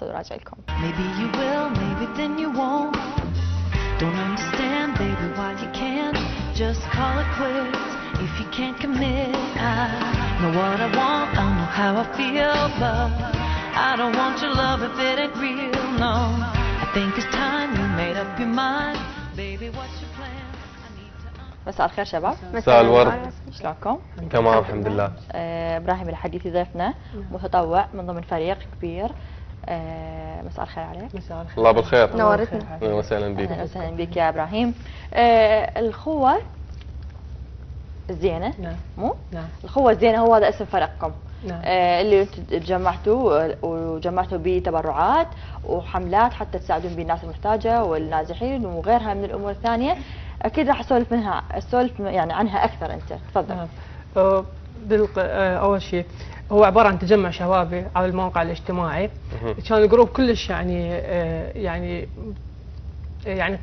راجع لكم. Maybe you will, maybe then you won't. Don't understand, baby, why you can't just call it quits if you can't commit. I know what I want, I know how I feel, but I don't want your love if it ain't real. No, I think it's time you made up your mind, baby. What's your plan? I need to. مساء الخير شباب. مساء الورد. شلونكم؟ تمام الحمد لله. ابراهيم الحديثي ضيفنا متطوع من ضمن فريق كبير. مساء الخير عليك. مساء الخير. الله بالخير. نورتنا. اهلا وسهلا بك. اهلا وسهلا بك يا ابراهيم. الخوة الزينة. نعم. مو؟ نعم. الخوة الزينة هو هذا اسم فريقكم. نعم. اللي انتم تجمعتوا بتبرعات وحملات حتى تساعدون به الناس المحتاجة والنازحين وغيرها من الامور الثانية. اكيد راح اسولف يعني عنها اكثر. انت تفضل. نعم. اول شيء هو عباره عن تجمع شبابي على الموقع الاجتماعي. كان الجروب كلش يعني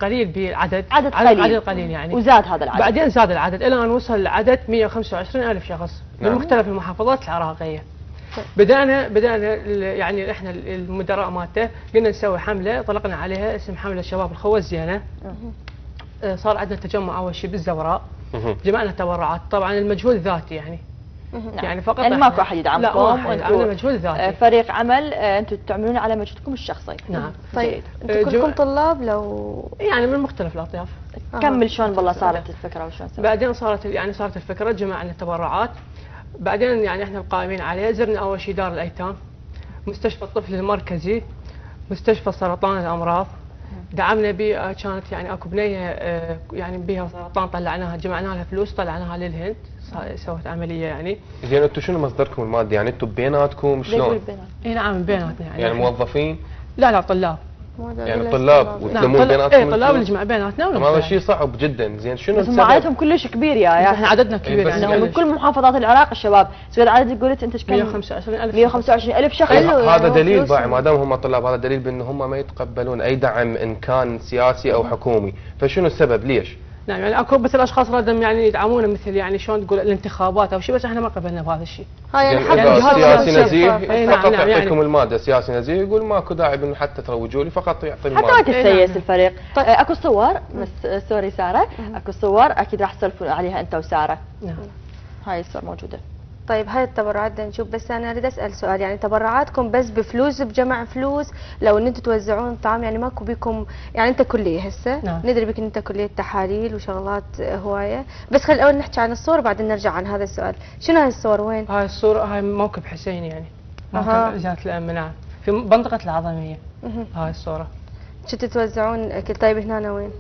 قليل بالعدد. عدد قليل يعني. وزاد هذا العدد. بعدين زاد العدد الى ان وصل العدد 125,000 شخص من مختلف المحافظات العراقيه. بدأنا يعني احنا المدراء مالته قلنا نسوي حمله طلقنا عليها اسم حمله شباب الخوة الزينة. صار عندنا تجمع اول شيء بالزوراء. جمعنا تبرعات، طبعا المجهود ذاتي يعني. يعني فقط يعني ماكو احد يدعمكم. لا ما احد عملنا مجهود ذاتي. فريق عمل انتم تعملون على مجهودكم الشخصي. نعم. طيب انتم كلكم طلاب لو يعني من مختلف الاطياف. كمل شلون بالله صارت الفكره وشلون صارت؟ بعدين صارت الفكره، جمعنا تبرعات. بعدين يعني احنا القائمين عليه زرنا اول شيء دار الايتام، مستشفى الطفل المركزي، مستشفى سرطان الامراض. دعمنا به كانت يعني اكو بنيه يعني بها سرطان طلعناها، جمعنا لها فلوس طلعناها للهند، سوت عمليه يعني. زين انتم شنو مصدركم المادي؟ يعني انتم بيناتكم شلون؟ اي نعم بيناتنا يعني موظفين؟ لا طلاب. يعني طلاب وتلمون بيناتكم؟ اي طلاب نجمع بيناتنا. هذا شيء صعب جدا. زين شنو بس عددهم كلش كبير يا احنا عددنا كبير يعني من كل محافظات العراق الشباب. سؤال عدد قلت انت كم؟ 125,000. 125,000 شخص. هذا دليل باعي ما دام هم طلاب، هذا دليل بان هم ما يتقبلون اي دعم ان كان سياسي او حكومي. فشنو السبب؟ ليش؟ نعم يعني اكو بس الاشخاص رادهم يعني يدعمونا مثل يعني شلون تقول الانتخابات او شيء، بس احنا ما قبلنا بهذا الشيء. يعني حتى سياسي نزيه فقط نعم يعطيكم الماده. سياسي نزيه يقول ماكو داعي انه حتى تروجوا لي، فقط يعطي الماده. حتى ما تتسيس الفريق. اكو صور سوري ساره، اكو صور اكيد راح تسولفون عليها انت وساره. نعم. هاي الصور موجوده. طيب هاي التبرعات بدنا نشوف، بس انا اريد اسال سؤال، يعني تبرعاتكم بس بفلوس بجمع فلوس؟ لو ان انتم توزعون طعام يعني ماكو بيكم يعني انت كليه هسه؟ نعم. ندري بك ان انت كليه تحاليل وشغلات هوايه، بس خل الاول نحكي عن الصور بعدين نرجع عن هذا السؤال. شنو هاي الصور وين؟ هاي الصورة هاي موكب حسين يعني. موكب وزارة الامن نعم. في منطقة العظمية. هاي الصورة. كنتوا توزعون اكل؟ طيب هنا وين؟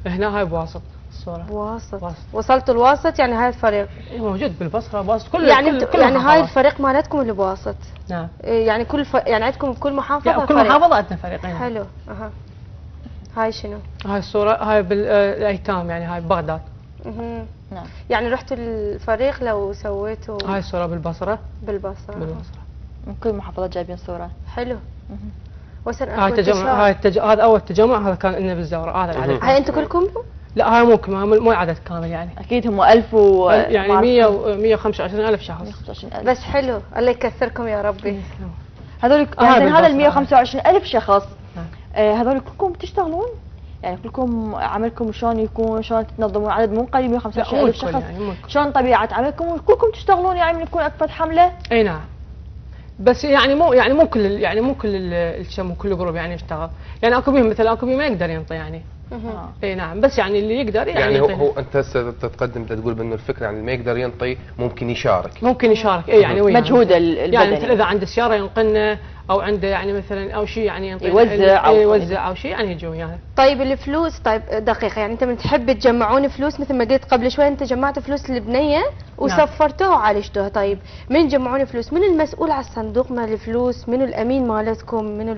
هنا هاي بواسط الصورة. بواسط. وصلتوا الواسط يعني هاي الفريق؟ موجود بالبصرة بواسط كل يعني هاي الفريق مالتكم اللي بواسط؟ نعم. يعني يعني عندكم بكل محافظة كل محافظة عندنا فريقين. حلو. هاي شنو؟ هاي الصورة هاي بالايتام يعني هاي ببغداد. نعم. يعني رحتوا الفريق لو سويتوا؟ هاي الصورة بالبصرة. بالبصرة. من كل محافظة جايبين صورة. حلو. هاي تجمع هذا اول تجمع، هذا كان لنا بالزوراء. هذا العدد. هاي انتم كلكم؟ لا هاي مو عدد كامل يعني. اكيد هم 1000 يعني 125,000 شخص. 125,000 بس حلو، الله يكثركم يا ربي. هذول يعني هذا ال 125,000 شخص هذول كلكم تشتغلون؟ يعني كلكم عملكم شلون يكون؟ شلون تنظمون عدد مو قليل 125,000 شخص؟ يعني شلون طبيعة عملكم؟ كلكم تشتغلون يعني من يكون اكبر حملة؟ اي نعم. بس يعني مو كل جروب يعني يشتغل. يعني اكو بيهم مثل اكو بيه ما يقدر ينطي يعني. اي نعم. بس يعني اللي يقدر يعني هو انت هسه تتقدم تقول بانه الفكره يعني اللي ما يقدر ينطي ممكن يشارك. اي يعني وياه مجهود البدني. يعني مثل اذا عنده سياره ينقلنا او عنده يعني مثلا او شيء يعني ينطي يوزع او شيء يعني يجون يعني. طيب الفلوس، طيب دقيقه، يعني انت من تحب تجمعون فلوس مثل ما قلت قبل شوي، انت جمعتوا فلوس البنيه وسفرتوها وعالجتوها. طيب من تجمعون فلوس؟ من المسؤول على الصندوق مال الفلوس؟ منو الامين مالتكم؟ منو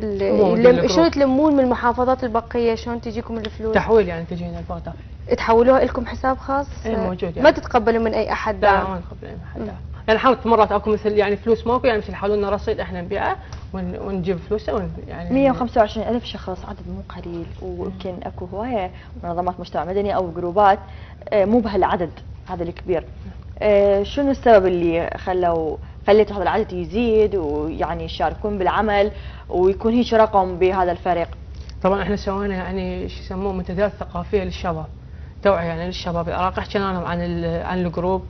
شلون تلمون من المحافظات البقيه؟ شلون تجيكم الفلوس؟ تحويل يعني تجينا البغداد. تحولوها لكم حساب خاص؟ اي موجود يعني. ما تتقبلوا من اي احد؟ لا ما نقبل من اي احد. يعني حاولت مرات اكو مثل يعني فلوس ماكو، يعني مثل يحولوا لنا رصيد احنا نبيعه ونجيب فلوسه يعني 125,000 شخص عدد مو قليل، ويمكن اكو هوايه منظمات مجتمع مدني او جروبات مو بهالعدد هذا الكبير. شنو السبب اللي خلوا خليت هذا العدد يزيد ويعني يشاركون بالعمل ويكون هيك رقم بهذا الفريق؟ طبعا احنا سوينا يعني شو يسموه منتديات ثقافيه للشباب، توعيه يعني للشباب العراق، حكينا لهم عن الجروب،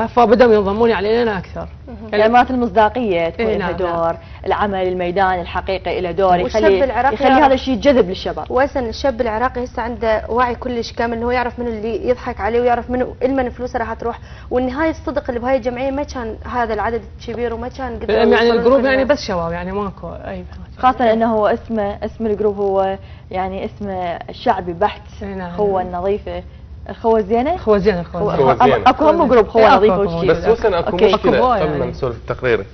فبداوا ينضمون يعني الينا اكثر. يعني مرات المصداقيه تكون لها نعم دور، العمل الميدان الحقيقي له دور، والشاب يخلي العراقي هذا الشيء جذب للشباب. واسن الشاب العراقي هسه عنده وعي كلش كامل، انه يعرف منو اللي يضحك عليه ويعرف منو المن فلوسه راح تروح، والنهايه الصدق اللي بهاي الجمعيه ما كان هذا العدد الكبير وما كان قدروا يعني يوصلون الجروب في يعني الناس. بس شباب يعني ماكو اي خاصة انه هو اسم الجروب هو يعني اسم شعبي بحت، نعم. خوة النظيفة، الخوة الزينة، الخوة زينة، خوة زينة. اكو هم جروب خوة إيه، نظيفة أكو وشي. بس وسن اكو أوكي. مشكله أكو قبل ما يعني. نسولف التقرير.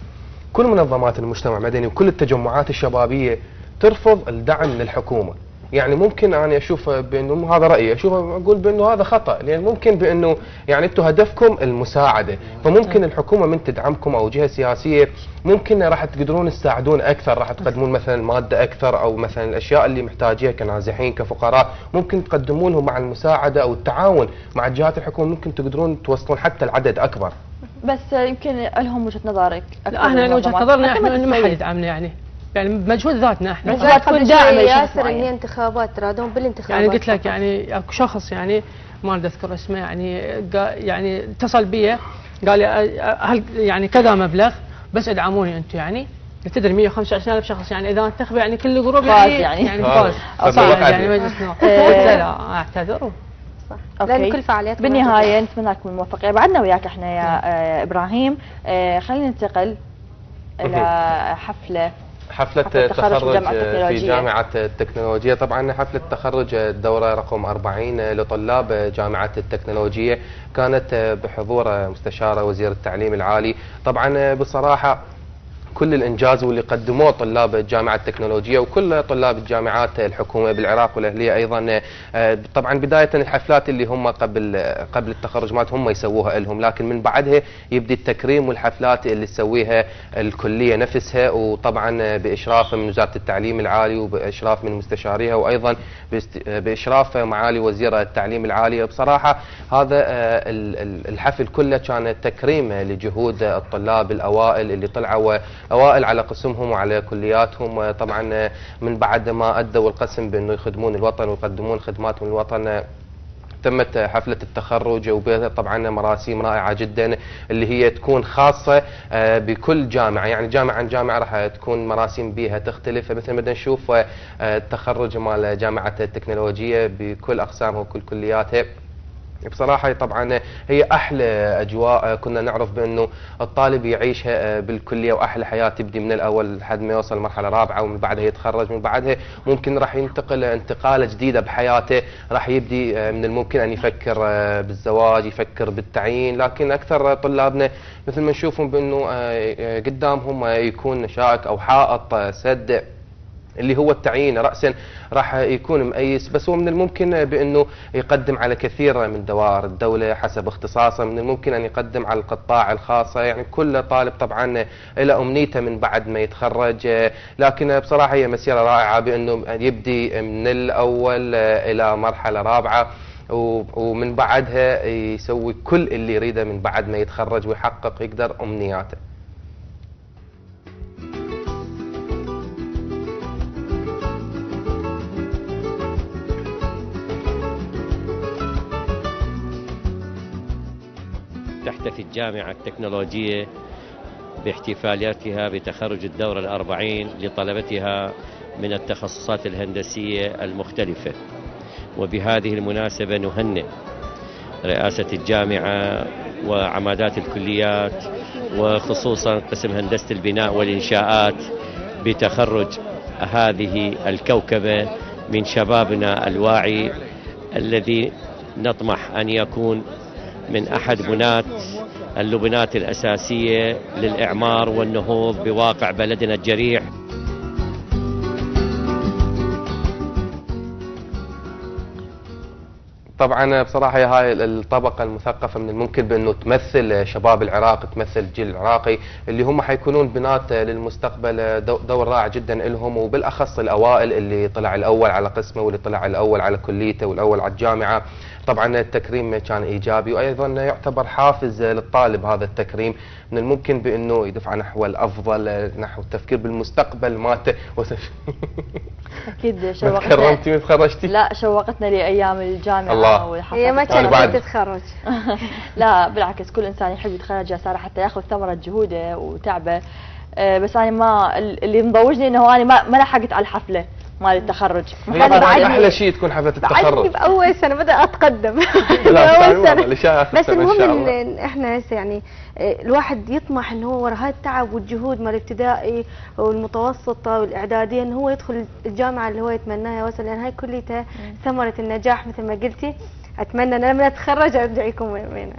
كل منظمات المجتمع المدني وكل التجمعات الشبابيه ترفض الدعم من الحكومه. يعني ممكن انا اشوف بانه هذا رايي، اقول بانه هذا خطا، لان ممكن بانه يعني انتم هدفكم المساعده، فممكن الحكومه من تدعمكم او جهه سياسيه ممكن راح تقدرون تساعدون اكثر، راح تقدمون مثلا ماده اكثر او مثلا الاشياء اللي محتاجيها كنازحين كفقراء، ممكن تقدمونهم مع المساعده او التعاون مع الجهات الحكوميه، ممكن تقدرون توصلون حتى العدد اكبر. بس يمكن لهم وجهة نظرك أكثر. لا احنا وجهة نظرنا احنا ما حد حد يدعمنا يعني بمجهود ذاتنا احنا. بس لا تكون قبل داعمة شوي لشخص ياسر ان معين. هي انتخابات ترادون بالانتخابات. يعني قلت لك يعني اكو شخص يعني ما اريد اذكر اسمه يعني اتصل بي قال لي هل يعني كذا مبلغ بس ادعموني انتم يعني تدري 125,000 شخص يعني اذا انتخب يعني كل جروب فاز يعني فاز. فاز طب يعني وقعدي. مجلس نواب. قلت له لا اعتذر. لان كل فعاليات بالنهاية نتمنى لكم الموفقية. بعدنا وياك احنا يا ابراهيم. خلينا ننتقل الى حفلة حفلة التخرج التخرج في جامعة في التكنولوجيا. جامعة التكنولوجيا. طبعا حفلة التخرج الدورة رقم 40 لطلاب جامعة التكنولوجيا كانت بحضور مستشارة وزير التعليم العالي. طبعا بصراحة كل الانجاز واللي قدموه طلاب الجامعه التكنولوجيه وكل طلاب الجامعات الحكوميه بالعراق والاهليه ايضا. طبعا بدايه الحفلات اللي هم قبل التخرج مالتهم هم يسووها لهم، لكن من بعدها يبدي التكريم والحفلات اللي تسويها الكليه نفسها، وطبعا باشراف من وزاره التعليم العالي وباشراف من مستشاريها وايضا باشراف معالي وزير التعليم العالي. بصراحه هذا الحفل كله كان تكريم لجهود الطلاب الاوائل اللي طلعوا اوائل على قسمهم وعلى كلياتهم. طبعا من بعد ما ادوا القسم بانه يخدمون الوطن ويقدمون خدماتهم للوطن تمت حفلة التخرج وبها طبعا مراسيم رائعة جدا اللي هي تكون خاصة بكل جامعة، يعني جامعة عن جامعة راح تكون مراسيم بها تختلف. مثل ما بدنا نشوف التخرج مال جامعة التكنولوجيا بكل أقسامها وكل كلياتها. بصراحة طبعا هي أحلى أجواء كنا نعرف بأنه الطالب يعيشها بالكلية، وأحلى حياة تبدي من الأول لحد ما يوصل مرحلة رابعة، ومن بعدها يتخرج، من بعدها ممكن راح ينتقل انتقالة جديدة بحياته، راح يبدي من الممكن أن يفكر بالزواج، يفكر بالتعيين. لكن أكثر طلابنا مثل ما نشوفهم بأنه قدامهم يكون شائك أو حائط سد اللي هو التعيين رأسا راح يكون مؤيس، بس هو من الممكن بأنه يقدم على كثير من دوائر الدولة حسب اختصاصه، من الممكن أن يقدم على القطاع الخاصة. يعني كل طالب طبعا له أمنيته من بعد ما يتخرج، لكن بصراحة هي مسيرة رائعة بأنه يبدي من الأول إلى مرحلة رابعة، ومن بعدها يسوي كل اللي يريده من بعد ما يتخرج ويحقق يقدر أمنياته. تحتفي الجامعة التكنولوجية باحتفالاتها بتخرج الدورة الأربعين لطلبتها من التخصصات الهندسية المختلفة. وبهذه المناسبة نهنئ رئاسة الجامعة وعمادات الكليات وخصوصا قسم هندسة البناء والإنشاءات بتخرج هذه الكوكبة من شبابنا الواعي الذي نطمح أن يكون من أحد بنات اللبنات الأساسية للإعمار والنهوض بواقع بلدنا الجريح. طبعا بصراحه هاي الطبقه المثقفه من الممكن بانه تمثل شباب العراق، تمثل الجيل العراقي اللي هم حيكونون بنات للمستقبل، دور رائع جدا لهم، وبالاخص الاوائل اللي طلع الاول على قسمه واللي طلع الاول على كليته والاول على الجامعه. طبعا التكريم كان ايجابي، وايضا يعتبر حافز للطالب هذا التكريم، من الممكن بانه يدفع نحو الافضل، نحو التفكير بالمستقبل مالته. اكيد ما شوقتنا. تكرمتي من تخرجتي؟ لا شوقتنا لايام الجامعه الله. والحفلات هي ما أنا بعد. كانت تتخرج. لا بالعكس، كل انسان يحب يتخرج يا ساره حتى ياخذ ثمره جهوده وتعبه. بس انا ما اللي مضوجني انه انا ما لحقت على الحفله مال التخرج. هي احلى شيء تكون حفله بعدني التخرج. باول سنه بدأ اتقدم. لا بأول سنة. والله بس المهم المهم ان احنا هسه يعني الواحد يطمح انه هو ورا هاي التعب والجهود مال الابتدائي والمتوسطه والاعداديه انه هو يدخل الجامعه اللي هو يتمناها يوصل، لان هاي كليتها ثمره النجاح مثل ما قلتي. اتمنى ان لما اتخرج ارجع يكون وين.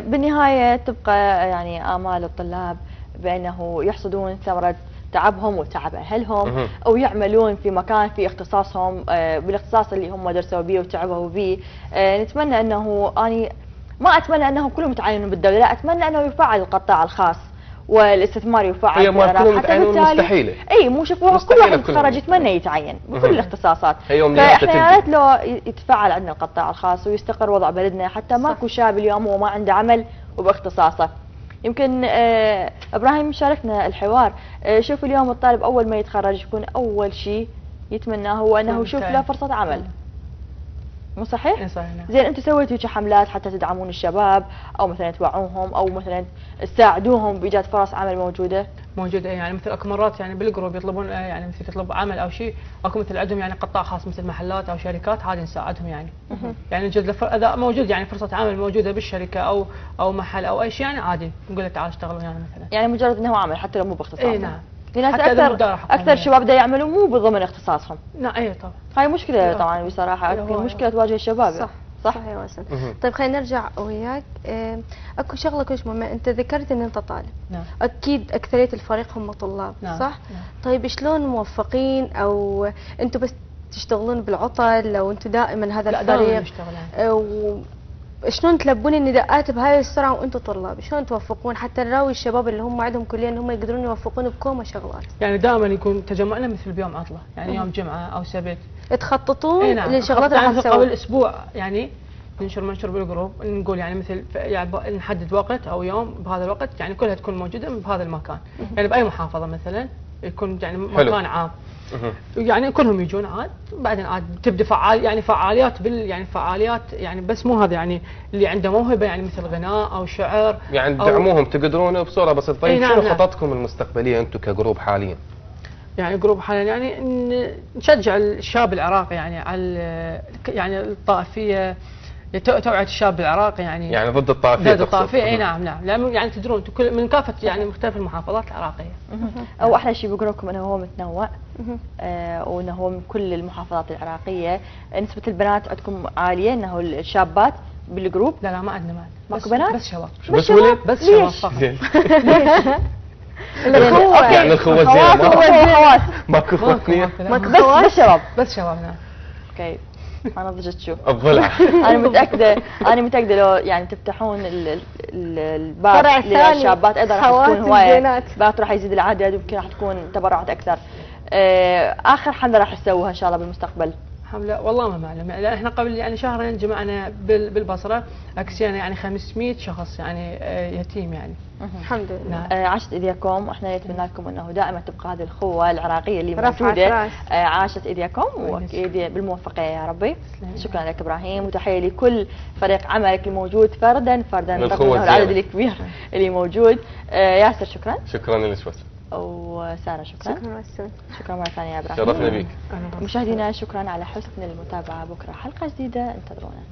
بالنهايه تبقى يعني امال الطلاب بانه يحصدون ثمره تعبهم وتعب اهلهم، او يعملون في مكان في اختصاصهم بالاختصاص اللي هم درسوا به وتعبوا به. نتمنى انه اني ما اتمنى انهم كلهم يتعينون بالدوله، لا اتمنى انه يفعل القطاع الخاص والاستثمار يفعل. هي ما كلهم يتعينون مستحيله. اي مو شوف كل مستحيلة واحد كلهم. يتخرج يتمنى يتعين بكل الاختصاصات. هي يوم فاحنا يا ريت لو يتفعل عندنا القطاع الخاص ويستقر وضع بلدنا، حتى ماكو شاب اليوم هو ما عنده عمل وباختصاصه. يمكن ابراهيم شاركنا الحوار. شوف اليوم الطالب اول ما يتخرج يكون اول شيء يتمناه هو انه يشوف له فرصه عمل. مو صحيح؟ إيه صحيح. نعم. زين انتم سويتوا حملات حتى تدعمون الشباب او مثلا توعوهم او مثلا تساعدوهم بايجاد فرص عمل موجوده؟ موجوده يعني مثل اكو مرات يعني بالجروب يطلبون يعني مثل يطلب عمل او شيء، اكو مثل عندهم يعني قطاع خاص مثل محلات او شركات، هذه نساعدهم يعني. يعني نجد اذا موجود يعني فرصه عمل موجوده بالشركه او محل او اي شيء يعني عادي نقول له تعال اشتغل ويانا مثلا. يعني مجرد انه عمل حتى لو مو باختصاصه. اي نعم. لان حتى إذا اكثر حكومية. شباب دا يعملوا مو بضمن اختصاصهم. نعم اي طبعا. هاي مشكله إيه. طبعا بصراحه، إيه هو- مشكله تواجه الشباب. صح صح. صح يا وسن. طيب خلينا نرجع وياك. اكو شغله كلش مهمه، انت ذكرت ان انت طالب. نعم. اكيد اكثريه الفريق هم طلاب. نعم. صح. نعم. طيب شلون موفقين، او انتم بس تشتغلون بالعطل، او انتم دائما هذا لا دائما الفريق نشتغل يعني. شلون تلبون النداءات بهاي السرعه وانتم طلاب؟ شلون توفقون حتى نراوي الشباب اللي هم عندهم كليه ان هم يقدرون يوفقون بكومه شغلات؟ يعني دائما يكون تجمعنا مثل بيوم عطله، يعني يوم جمعه او سبت. تخططون اي نعم. للشغلات اللي يعني حتسوون؟ قبل اسبوع يعني منشور بالجروب، نقول يعني مثل يعني نحدد وقت او يوم بهذا الوقت يعني كلها تكون موجوده بهذا المكان، يعني باي محافظه مثلا يكون يعني مكان عام. يعني كلهم يجون عاد، بعدين عاد تبدا فعاليات يعني فعاليات يعني بس مو هذا يعني اللي عنده موهبه يعني مثل غناء او شعر يعني تدعموهم تقدرون بصوره بسيطه. طيب نعم شنو نعم. خططكم المستقبليه انتم كجروب حاليا؟ يعني جروب حاليا يعني نشجع الشاب العراقي يعني على يعني الطائفيه، توعيه الشاب العراقي يعني ضد الطائفيه. ضد الطائفيه. اي نعم نعم، لان يعني تدرون كل من كافه يعني مختلف المحافظات العراقيه. او احلى شيء بجروبكم انه هو متنوع، وانه هو من كل المحافظات العراقيه. نسبه البنات عندكم عاليه، انه الشابات بالجروب. لا ما عندنا ماكو بنات؟ بس شباب. بس ولد؟ بس شباب ليش؟ فقط. زين. الأخوة. يعني الخوة خوات زين وخوات. ماكو خوات اثنين؟ بس شباب. بس شباب نعم. اوكي. انا ضجت شو. الضلع. انا متاكده لو يعني تفتحون الباب فرع ثاني للشابات ايضا راح خوات تكون هوايه الزينات. بنات، راح يزيد العدد ويمكن راح تكون تبرعات اكثر. اخر حمله راح تسووها ان شاء الله بالمستقبل؟ حمله والله ما معلم، يعني احنا قبل يعني شهرين جمعنا بالبصره اكسينا يعني 500 شخص يعني يتيم يعني. الحمد لله. نعم. عاشت ايديكم، واحنا نتمنى لكم انه دائما تبقى هذه الخوه العراقيه اللي رفعت موجوده. راس. عاشت ايديكم واكيد بالموفقيه يا ربي. شكرا لك ابراهيم، وتحيه لكل فريق عملك الموجود فردا رغم الخوة العدد الزينة. الكبير اللي موجود. ياسر شكرا، شكرا لك وسام. وساره شكرا. شكرا وسام. شكرا مره ثانيه يا ابراهيم. شرفنا بيك. مشاهدينا شكرا على حسن المتابعه، بكره حلقه جديده انتظرونا.